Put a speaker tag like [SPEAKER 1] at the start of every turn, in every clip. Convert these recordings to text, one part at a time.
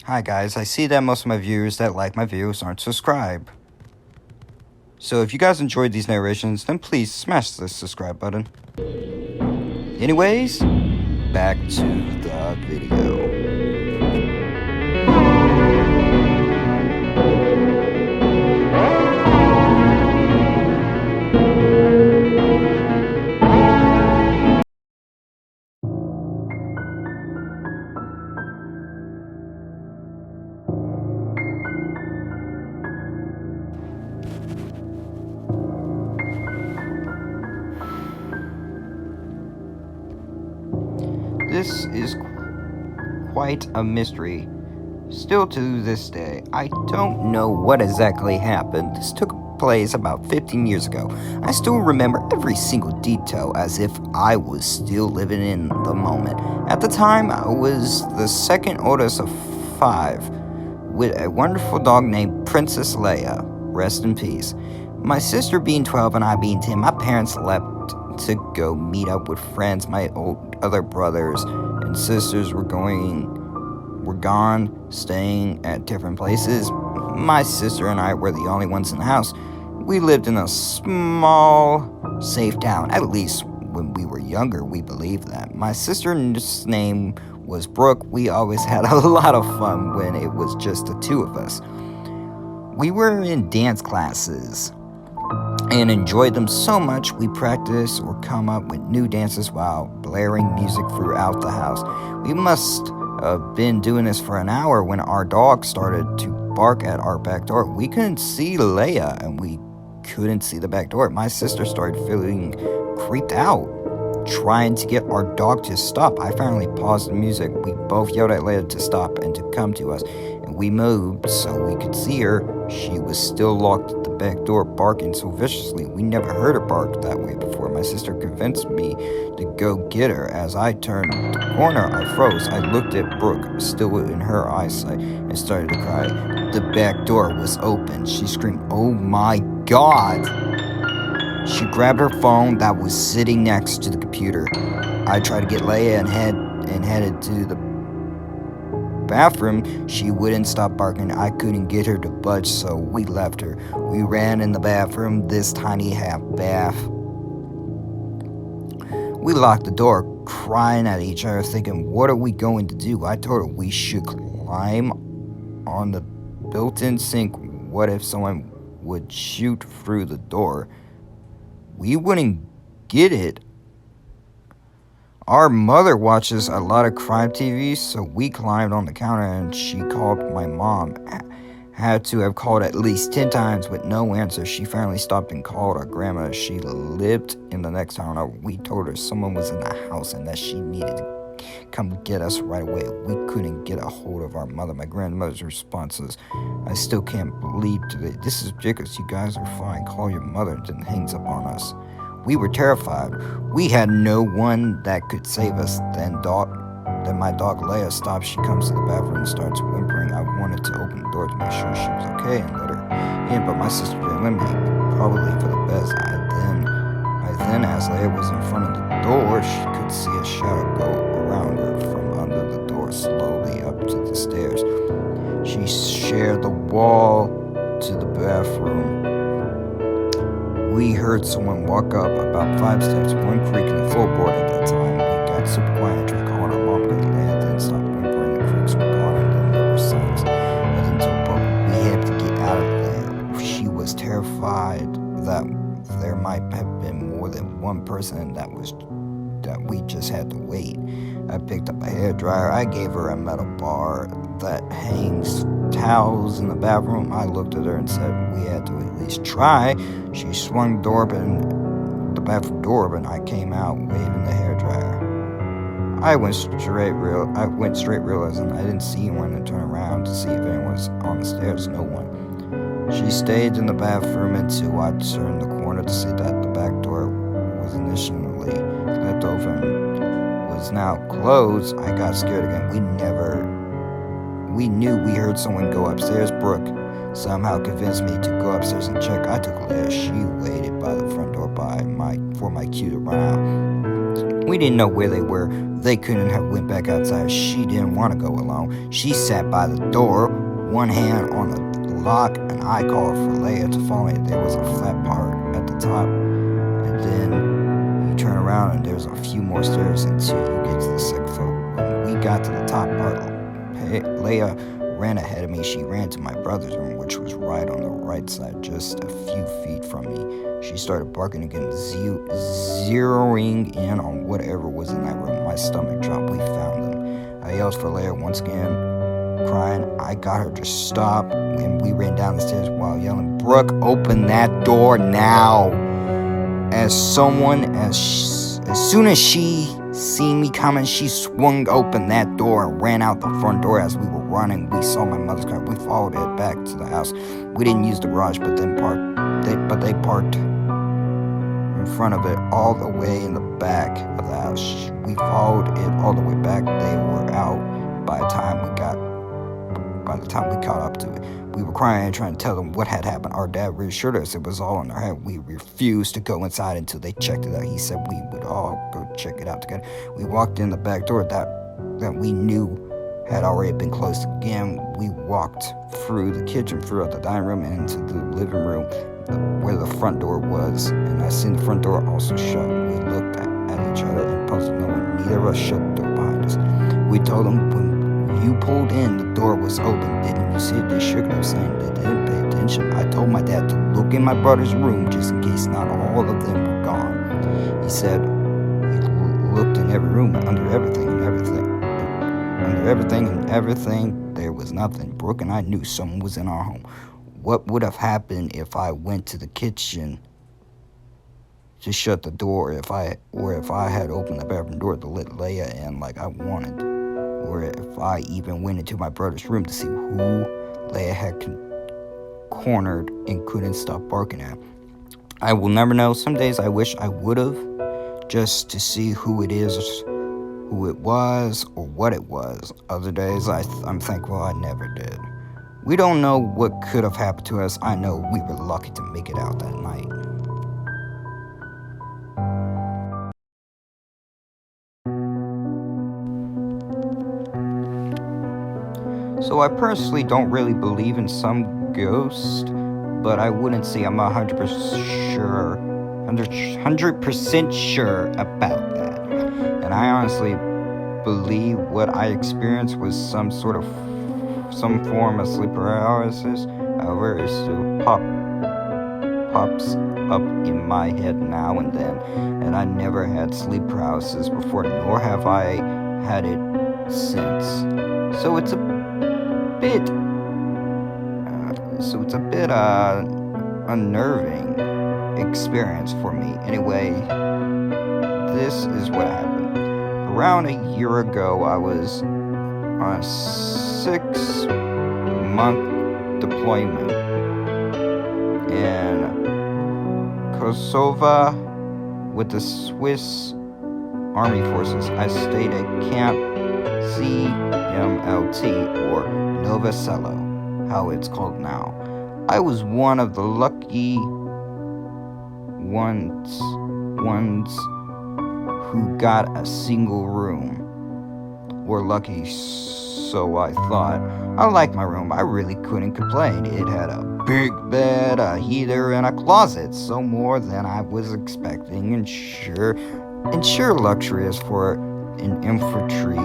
[SPEAKER 1] Hi guys, I see that most of my viewers that like my videos aren't subscribed. So if you guys enjoyed these narrations, then please smash the subscribe button. Anyways, back to the video. This is quite a mystery. Still to this day, I don't know what exactly happened. This took place about 15 years ago. I still remember every single detail as if I was still living in the moment. At the time, I was the second oldest of 5, with a wonderful dog named Princess Leia. Rest in peace. My sister being 12 and I being 10, my parents left to go meet up with friends. My other brothers and sisters were gone, staying at different places. My sister and I were the only ones in the house. We lived in a small, safe town. At least when we were younger, we believed that. My sister's name was Brooke. We always had a lot of fun when it was just the two of us. We were in dance classes and enjoyed them so much we practiced or come up with new dances while blaring music throughout the house. We must have been doing this for an hour when our dog started to bark at our back door. We couldn't see Leia and we couldn't see the back door. My sister started feeling creeped out, trying to get our dog to stop. I finally paused the music. We both yelled at Leia to stop and to come to us, and we moved so we could see her. She was still locked at the back door, barking so viciously. We never heard her bark that way before. My sister convinced me to go get her. As I turned the corner, I froze. I looked at Brooke, still in her eyesight, and started to cry. The back door was open. She screamed, "Oh my God!" She grabbed her phone that was sitting next to the computer. I tried to get Leia and headed to the bathroom. She wouldn't stop barking. I couldn't get her to budge, so we left her. We ran in the bathroom, this tiny half bath. We locked the door, crying at each other, thinking, what are we going to do? I told her we should climb on the built-in sink. What if someone would shoot through the door? We wouldn't get it. Our mother watches a lot of crime TV, so we climbed on the counter and she called my mom. Had to have called at least 10 times with no answer. She finally stopped and called our grandma. She lived in the next town over. We told her someone was in the house and that she needed to come get us right away. We couldn't get a hold of our mother. My grandmother's response was, I still can't believe today. This is ridiculous. You guys are fine. Call your mother. And then hangs up on us. We were terrified. We had no one that could save us. Then my dog Leia stops. She comes to the bathroom and starts whimpering. I wanted to open the door to make sure she was okay and let her in, but my sister didn't let me, probably for the best. I then, as Leia was in front of the door, she could see a shadow go around her from under the door, slowly up to the stairs. She shared the wall to the bathroom. We heard someone walk up about 5 steps, one creak in the floorboard. At that time, we got super quiet and tried calling our mom, but Leia then stopped whimpering. The creaks were gone and then there were signs. Nothing told Bob we had to get out of there. She was terrified that there might have been more than one person that we just had to wait. I picked up a hairdryer. I gave her a metal bar that hangs towels in the bathroom. I looked at her and said we had to at least try. She swung the bathroom door open. I came out waving the hairdryer. I went straight realizing I didn't see anyone and turned around to see if anyone was on the stairs. No one. She stayed in the bathroom until I turned the corner to see that the back door was initially left open, was now closed. I got scared again. We knew we heard someone go upstairs. Brooke somehow convinced me to go upstairs and check. I took Leia. She waited by the front door for my cue to run out. We didn't know where they were. They couldn't have went back outside. She didn't want to go alone. She sat by the door, one hand on the lock, and I called for Leia to follow me. There was a flat part at the top, and then you turn around and there's a few more stairs until you get to the second floor. When we got to the top part, Leia ran ahead of me. She ran to my brother's room, which was right on the right side, just a few feet from me. She started barking again, zeroing in on whatever was in that room. My stomach dropped. We found them. I yelled for Leia once again, crying. I got her to stop, and we ran down the stairs while yelling, "Brooke, open that door now!" As soon as she seen me coming, she swung open that door and ran out the front door. As we were running, we saw my mother's car. We followed it back to the house. We didn't use the garage, but they parked in front of it all the way in the back of the house. We followed it all the way back. They were out by the time we caught up to it. We were crying and trying to tell them what had happened. Our dad reassured us it was all in our head. We refused to go inside until they checked it out. He said we would all go check it out together. We walked in the back door that we knew had already been closed again. We walked through the kitchen, throughout the dining room, and into the living room where the front door was, and I seen the front door also shut. We looked at each other and puzzled, knowing neither of us shut the door behind us. We told them, when you pulled in, the door was open. Didn't you see it? They shook it, saying they didn't pay attention. I told my dad to look in my brother's room just in case not all of them were gone. He said he looked in every room, under everything, there was nothing. Brooke and I knew someone was in our home. What would have happened if I went to the kitchen to shut the door, if I had opened the bathroom door to let Leia in like I wanted, or if I even went into my brother's room to see who Leia had cornered and couldn't stop barking at? I will never know. Some days I wish I would have, just to see who it was, or what it was. Other days I'm thankful I never did. We don't know what could have happened to us. I know we were lucky to make it out that night. So I personally don't really believe in some ghost, but I wouldn't say I'm 100% sure about that. And I honestly believe what I experienced was some form of sleep paralysis. However, it still pops up in my head now and then, and I never had sleep paralysis before, nor have I had it since. So it's a bit unnerving experience for me. Anyway, this is what happened. Around a year ago, I was on a 6-month deployment in Kosovo with the Swiss Army Forces. I stayed at Camp CMLT, or Nova Cello, how it's called now. I was one of the lucky ones who got a single room. Or lucky, so I thought. I liked my room. I really couldn't complain. It had a big bed, a heater, and a closet, so more than I was expecting, and sure luxurious for an infantry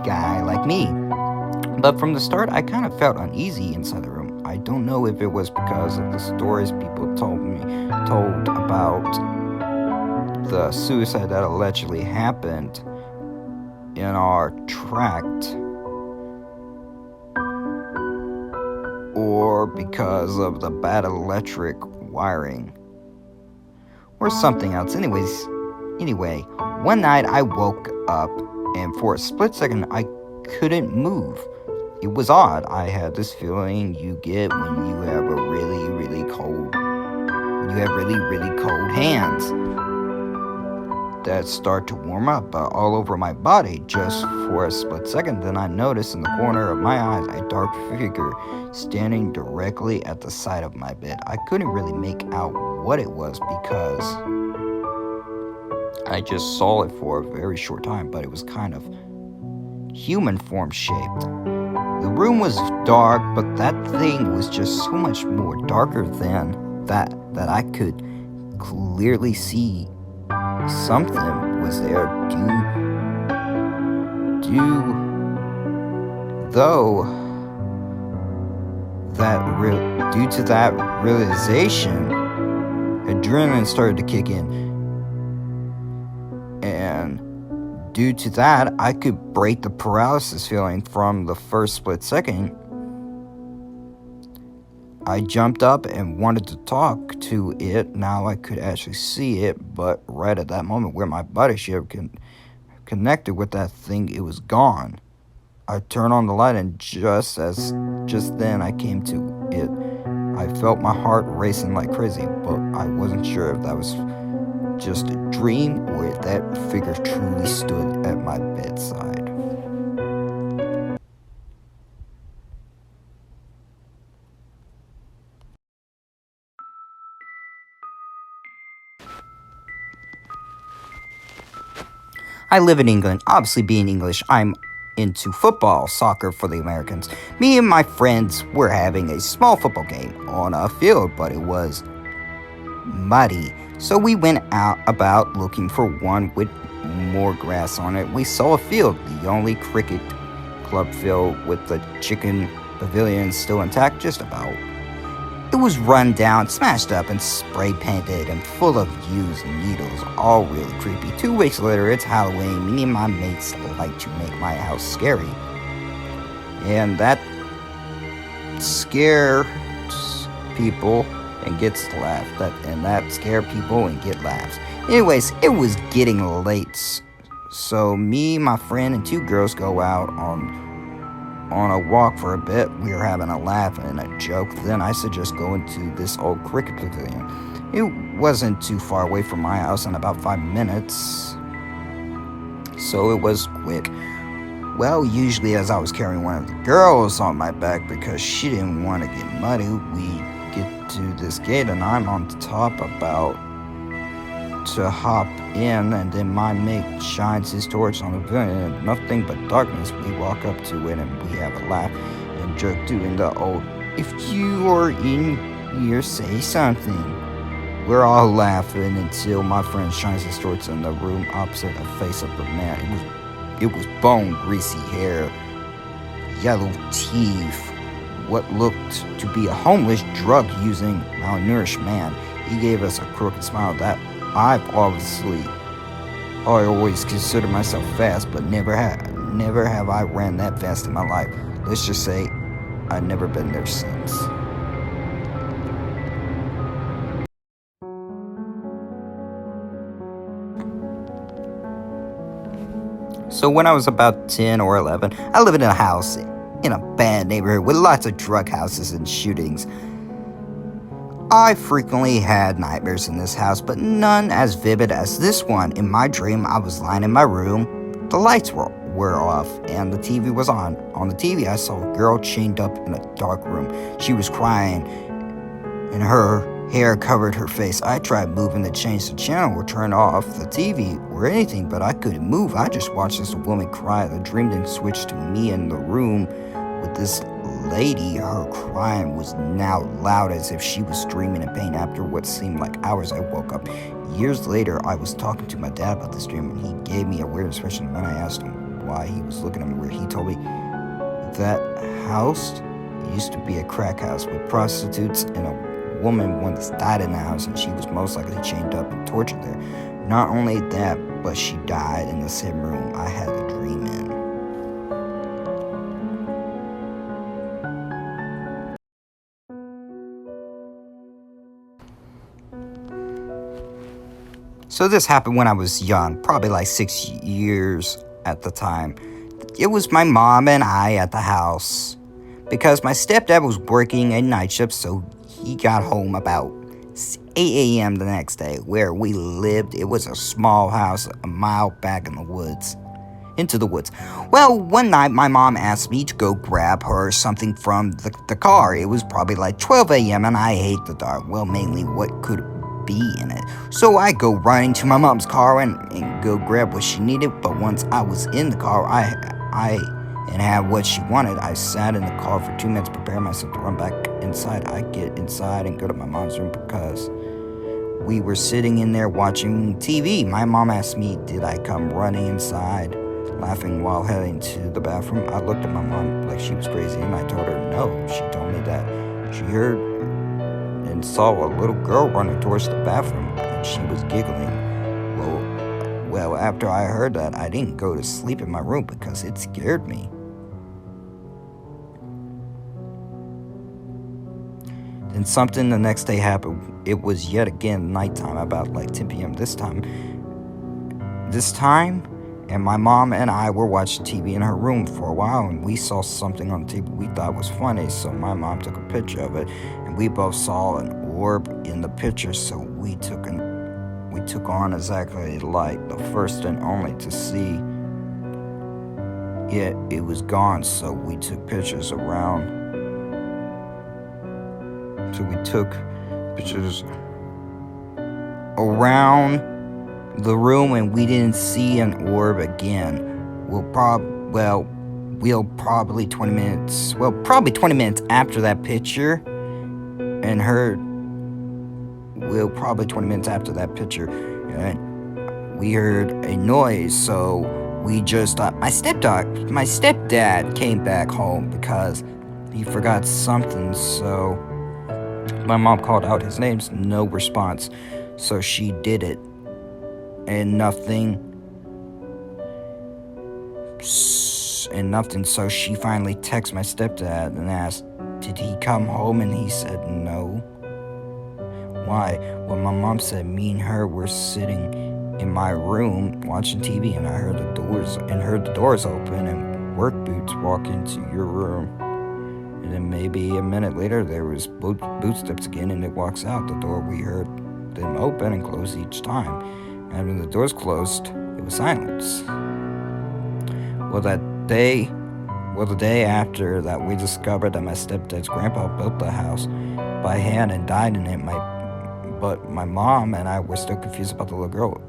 [SPEAKER 1] guy like me. But from the start, I kind of felt uneasy inside the room. I don't know if it was because of the stories people told about the suicide that allegedly happened in our tract, or because of the bad electric wiring, or something else. Anyway, one night I woke up, and for a split second I couldn't move. It was odd. I had this feeling you get when you have really cold hands that start to warm up all over my body just for a split second. Then I noticed in the corner of my eyes a dark figure standing directly at the side of my bed. I couldn't really make out what it was because I just saw it for a very short time, but it was kind of human form shaped. The room was dark, but that thing was just so much more darker than that I could clearly see something was there though due to that realization, adrenaline started to kick in, and due to that, I could break the paralysis feeling from the first split second. I jumped up and wanted to talk to it. Now I could actually see it, but right at that moment where my body should have connected with that thing, it was gone. I turned on the light, and just then I came to it. I felt my heart racing like crazy, but I wasn't sure if that was just a dream or if that figure truly stood at my bedside. I live in England. Obviously, being English, I'm into football, soccer for the Americans. Me and my friends were having a small football game on a field, but it was muddy. So we went out about looking for one with more grass on it. We saw a field, the only cricket club field with the chicken pavilion still intact, just about. It was run down, smashed up, and spray painted and full of used needles, all really creepy. 2 weeks later, it's Halloween. Me and my mates like to make my house scary. And that scares people and gets laughed. That scare people and get laughs. Anyways, it was getting late. So me, my friend, and 2 girls go out on a walk for a bit. We were having a laugh and a joke. Then I suggest going to this old cricket pavilion. It wasn't too far away from my house in about 5 minutes, so it was quick. Well, usually as I was carrying one of the girls on my back because she didn't want to get muddy, we get to this gate and I'm on top about to hop in, and then my mate shines his torch on the pavilion and nothing but darkness. We walk up to it and we have a laugh and joke doing the old, "If you are in here, say something." We're all laughing until my friend shines his torch in the room opposite the face of the man. It was bone, greasy hair, yellow teeth, what looked to be a homeless, drug-using, malnourished man. He gave us a crooked smile that I always considered myself fast, but never have I ran that fast in my life. Let's just say I've never been there since. So when I was about 10 or 11, I lived in a house in a bad neighborhood with lots of drug houses and shootings. I frequently had nightmares in this house, but none as vivid as this one. In my dream, I was lying in my room, the lights were off, and the TV was on. On the TV, I saw a girl chained up in a dark room. She was crying, and her hair covered her face. I tried moving to change the channel or turn off the TV or anything, but I couldn't move. I just watched this woman cry. The dream then switched to me in the room with this lady. Her crying was now loud as if she was screaming in pain. After what seemed like hours, I woke up. Years later, I was talking to my dad about this dream, and he gave me a weird expression. When I asked him why he was looking at me weird, he told me that house used to be a crack house with prostitutes, and a woman once died in the house, and she was most likely chained up and tortured there. Not only that, but she died in the same room I had the dream in. So this happened when I was young, probably like 6 years at the time. It was my mom and I at the house because my stepdad was working a night shift, so he got home about 8 a.m. the next day. Where we lived, it was a small house a mile back in the woods. Into the woods. Well, one night my mom asked me to go grab her something from the car. It was probably like 12 a.m. and I hate the dark. Well, mainly what could be in it. So I go running to my mom's car and go grab what she needed. But once I was in the car, I and had what she wanted. I sat in the car for 2 minutes, preparing myself to run back inside. I get inside and go to my mom's room because we were sitting in there watching TV. My mom asked me, did I come running inside, laughing while heading to the bathroom. I looked at my mom like she was crazy, and I told her no. She told me that she heard and saw a little girl running towards the bathroom, and she was giggling. Well, after I heard that, I didn't go to sleep in my room because it scared me. Then something the next day happened. It was yet again nighttime, about like 10 p.m. This time, and my mom and I were watching TV in her room for a while, and we saw something on TV we thought was funny, so my mom took a picture of it, and we both saw an orb in the picture, so we took on exactly like the first and only to see it was gone, so we took pictures around. So we took pictures around the room, and we didn't see an orb again. Probably 20 minutes after that picture, and we heard a noise, so we just thought my stepdad came back home because he forgot something, so my mom called out his name, no response, so she did it, and nothing, so she finally texted my stepdad and asked, did he come home, and he said no. Why? Well, my mom said me and her were sitting in my room watching TV, and I heard the doors open and work boots walk into your room. And then maybe a minute later, there was boot steps again, and it walks out the door. We heard them open and close each time. And when the doors closed, it was silence. The day after that, we discovered that my stepdad's grandpa built the house by hand and died in it. But my mom and I were still confused about the little girl.